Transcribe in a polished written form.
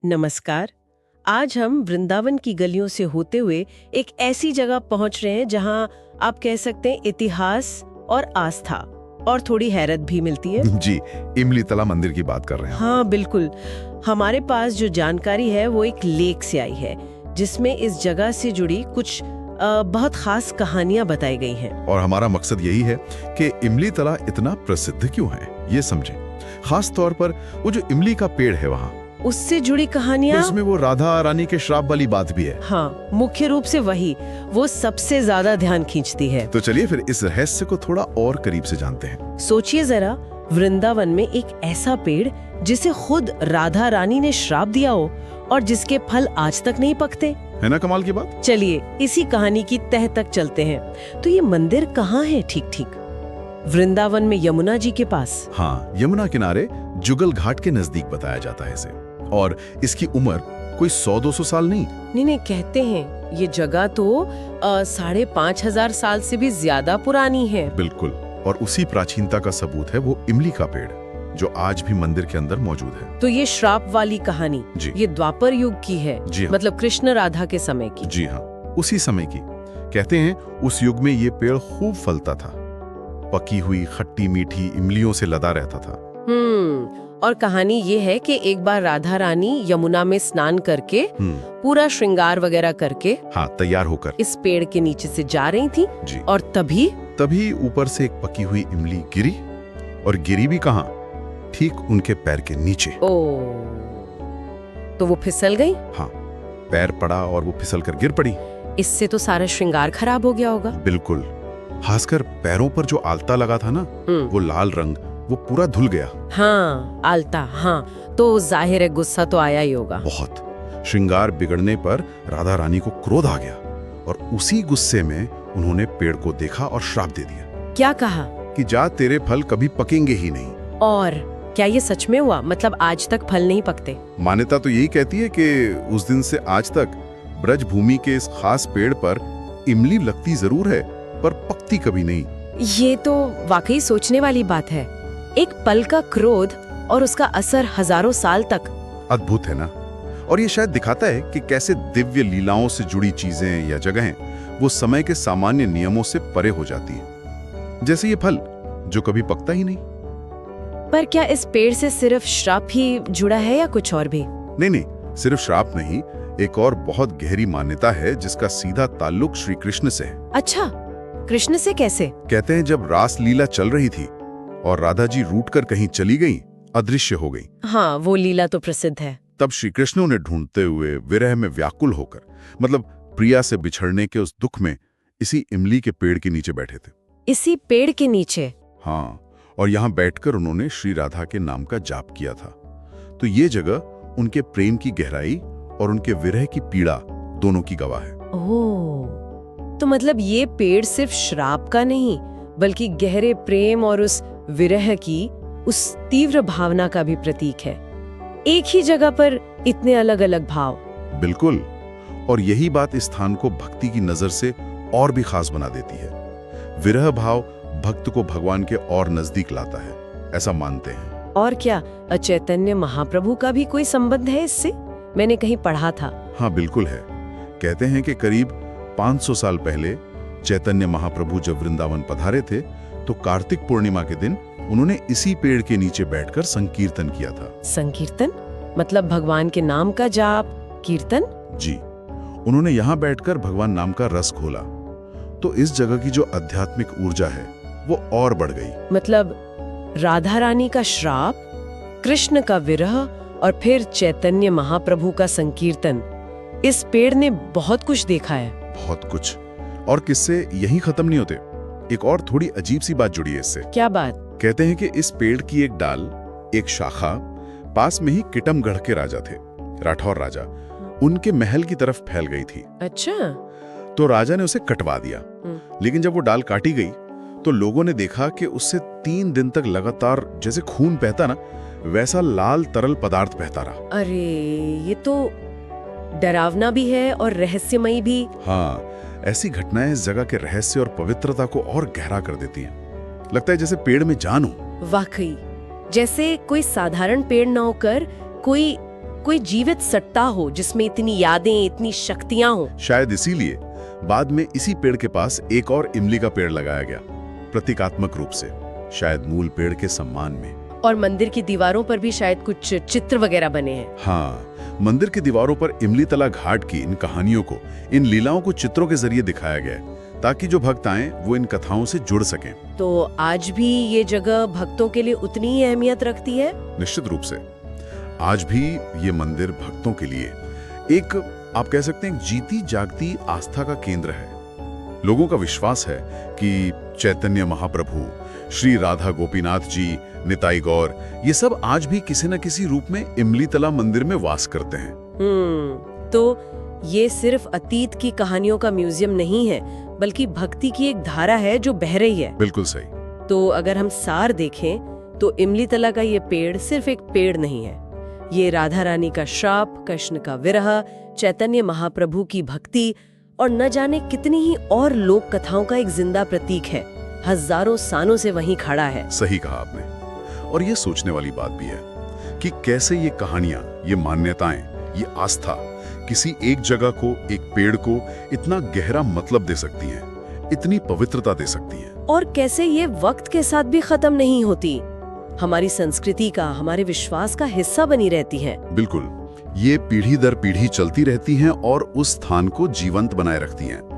नमस्कार। आज हम वृंदावन की गलियों से होते हुए एक ऐसी जगह पहुंच रहे हैं जहां आप कह सकते हैं इतिहास और आस्था और थोड़ी हैरत भी मिलती है। जी, इमली तला मंदिर की बात कर रहे हैं। हाँ बिल्कुल। हमारे पास जो जानकारी है वो एक लेख से आई है जिसमें इस जगह से जुड़ी कुछ बहुत खास कहानियां बताई गई हैं। और हमारा मकसद यही है कि इमली तला इतना प्रसिद्ध क्यों है, ये समझें। खास तौर पर वो जो इमली का पेड़ है वहाँ, उससे जुड़ी कहानियां। उसमें वो राधा रानी के श्राप वाली बात भी है। हाँ, मुख्य रूप से वही वो सबसे ज्यादा ध्यान खींचती है। तो चलिए फिर इस रहस्य को थोड़ा और करीब से जानते हैं। सोचिए जरा, वृंदावन में एक ऐसा पेड़ जिसे खुद राधा रानी ने श्राप दिया हो और जिसके फल आज तक नहीं पकते। है ना कमाल की बात। चलिए इसी कहानी की तह तक चलते हैं। तो ये मंदिर कहाँ है? ठीक वृंदावन में यमुना जी के पास। हाँ, यमुना किनारे जुगल घाट के नजदीक बताया जाता है इसे। और इसकी उम्र कोई 100-200 साल नहीं, कहते हैं ये जगह तो 5,500 साल से भी ज्यादा पुरानी है। बिल्कुल। और उसी प्राचीनता का सबूत है वो इमली का पेड़ जो आज भी मंदिर के अंदर मौजूद है। तो ये श्राप वाली कहानी ये द्वापर युग की है। जी हाँ। मतलब कृष्ण राधा के समय की। जी हाँ, उसी समय की। कहते हैं उस युग में ये पेड़ खूब फलता था, पकी हुई खट्टी मीठी इमलियों से लदा रहता था। और कहानी ये है कि एक बार राधा रानी यमुना में स्नान करके पूरा श्रृंगार वगैरह करके तैयार होकर इस पेड़ के नीचे से जा रही थी जी। और तभी ऊपर से एक पकी हुई इमली गिरी। और गिरी भी कहाँ, ठीक उनके पैर के नीचे। तो वो फिसल गई। हाँ, पैर पड़ा और वो फिसल कर गिर पड़ी। इससे तो सारा श्रृंगार खराब हो गया होगा। बिल्कुल। खासकर पैरों पर जो आलता लगा था ना, वो लाल रंग, वो पूरा धुल गया। हाँ, आलता। हाँ, तो जाहिर है गुस्सा तो आया ही होगा। बहुत। श्रृंगार बिगड़ने पर राधा रानी को क्रोध आ गया और उसी गुस्से में उन्होंने पेड़ को देखा और श्राप दे दिया। क्या कहा? कि जा, तेरे फल कभी पकेंगे ही नहीं। और क्या ये सच में हुआ? मतलब आज तक फल नहीं पकते? मान्यता तो यही कहती है कि उस दिन से आज तक ब्रज भूमि के इस खास पेड़ पर इमली लगती जरूर है, पर पकती कभी नहीं। ये तो वाकई सोचने वाली बात है। एक पल का क्रोध और उसका असर हजारों साल तक। अद्भुत है ना। और ये शायद दिखाता है कि कैसे दिव्य लीलाओं से जुड़ी चीजें या जगहें वो समय के सामान्य नियमों से परे हो जाती है। जैसे ये फल जो कभी पकता ही नहीं। पर क्या इस पेड़ से सिर्फ श्राप ही जुड़ा है या कुछ और भी? नहीं, सिर्फ श्राप नहीं, एक और बहुत गहरी मान्यता है जिसका सीधा ताल्लुक श्री कृष्ण से है। अच्छा, कृष्ण से कैसे? कहते हैं जब रास लीला चल रही थी और राधा जी रूठ कर कहीं चली गईं, अदृश्य हो गईं। हाँ, वो लीला तो प्रसिद्ध है। तब श्री कृष्ण उन्हें ढूंढते हुए विरह में व्याकुल होकर, मतलब प्रिया से बिछड़ने के उस दुख में, इसी इमली के पेड़ के नीचे बैठे थे। इसी पेड़ के नीचे? हाँ, और यहाँ बैठकर उन्होंने श्री राधा के नाम का जाप किया था। तो ये जगह उनके प्रेम की गहराई और उनके विरह की पीड़ा दोनों की गवाह है। ओह, तो मतलब ये पेड़ सिर्फ श्राप का नहीं बल्कि गहरे प्रेम और उस विरह की, उस तीव्र भावना का भी प्रतीक है। एक ही जगह पर इतने अलग अलग भाव। बिल्कुल। और यही बात इस स्थान को भक्ति की नजर से और भी खास बना देती है। विरह भाव भक्त को भगवान के और नजदीक लाता है, ऐसा मानते हैं। और क्या चैतन्य महाप्रभु का भी कोई संबंध है इससे? मैंने कहीं पढ़ा था। हाँ बिल्कुल है। कहते हैं कि करीब 500 साल पहले चैतन्य महाप्रभु जब वृंदावन पधारे थे तो कार्तिक पूर्णिमा के दिन उन्होंने इसी पेड़ के नीचे बैठकर संकीर्तन किया था। संकीर्तन मतलब भगवान के नाम का जाप, कीर्तन? जी, उन्होंने यहाँ बैठकर भगवान नाम का रस घोला। तो इस जगह की जो आध्यात्मिक ऊर्जा है वो और बढ़ गई। मतलब राधा रानी का श्राप, कृष्ण का विरह और फिर चैतन्य महाप्रभु का संकीर्तन, इस पेड़ ने बहुत कुछ देखा है। बहुत कुछ। और किस्से यहीं खत्म नहीं होते। एक और थोड़ी अजीब सी बात जुड़ी है इससे। क्या बात? कहते हैं कि इस पेड़ की एक डाल, एक शाखा पास में ही किटमगढ़ के राजा थे, राठौर राजा, उनके महल की तरफ फैल गई थी। अच्छा। तो राजा ने उसे कटवा दिया। लेकिन जब वो डाल काटी गई तो लोगों ने देखा कि उससे 3 दिन तक लगातार जैसे खून बहता ना, वैसा लाल तरल पदार्थ बहता रहा। अरे, ये तो डरावना भी है और रहस्यमयी भी। हाँ, ऐसी घटनाएं इस जगह के रहस्य और पवित्रता को और गहरा कर देती हैं। लगता है जैसे पेड़ में जान हो। वाकई, जैसे कोई साधारण पेड़ न होकर कोई कोई जीवित सट्टा हो जिसमें इतनी यादें, इतनी शक्तियां हो। शायद इसीलिए बाद में इसी पेड़ के पास एक और इमली का पेड़ लगाया गया, प्रतीकात्मक रूप से, शायद मूल पेड़ के सम्मान में। और मंदिर की दीवारों पर भी शायद कुछ चित्र वगैरह बने हैं। हाँ, मंदिर की दीवारों पर इमली तला घाट की इन कहानियों को, इन लीलाओं को चित्रों के जरिए दिखाया गया है, ताकि जो भक्त आएं वो इन कथाओं से जुड़ सकें। तो आज भी ये जगह भक्तों के लिए उतनी ही अहमियत रखती है? निश्चित रूप से आज भी ये मंदिर भक्तों के लिए एक, आप कह सकते हैं, जीती जागती आस्था का केंद्र है। लोगों का विश्वास है कि चैतन्य महाप्रभु, श्री राधा गोपीनाथ जी, निताई गौर, ये सब आज भी किसी न किसी रूप में इमली तला मंदिर में वास करते हैं। तो ये सिर्फ अतीत की कहानियों का म्यूजियम नहीं है, बल्कि भक्ति की एक धारा है जो बह रही है। बिल्कुल सही। तो अगर हम सार देखें तो इमली तला का ये पेड़ सिर्फ एक पेड़ नहीं है, ये राधा रानी का श्राप, कृष्ण का विरह, चैतन्य महाप्रभु की भक्ति और न जाने कितनी ही और लोक कथाओं का एक जिंदा प्रतीक है। हजारों सालों से वहीं खड़ा है। सही कहा आपने। और ये सोचने वाली बात भी है कि कैसे ये कहानियां, ये मान्यताएं, ये आस्था किसी एक जगह को, एक पेड़ को इतना गहरा मतलब दे सकती हैं, इतनी पवित्रता दे सकती हैं। और कैसे ये वक्त के साथ भी खत्म नहीं होती, हमारी संस्कृति का, हमारे विश्वास का हिस्सा बनी रहती है। बिल्कुल, ये पीढ़ी दर पीढ़ी चलती रहती हैं और उस स्थान को जीवंत बनाए रखती हैं।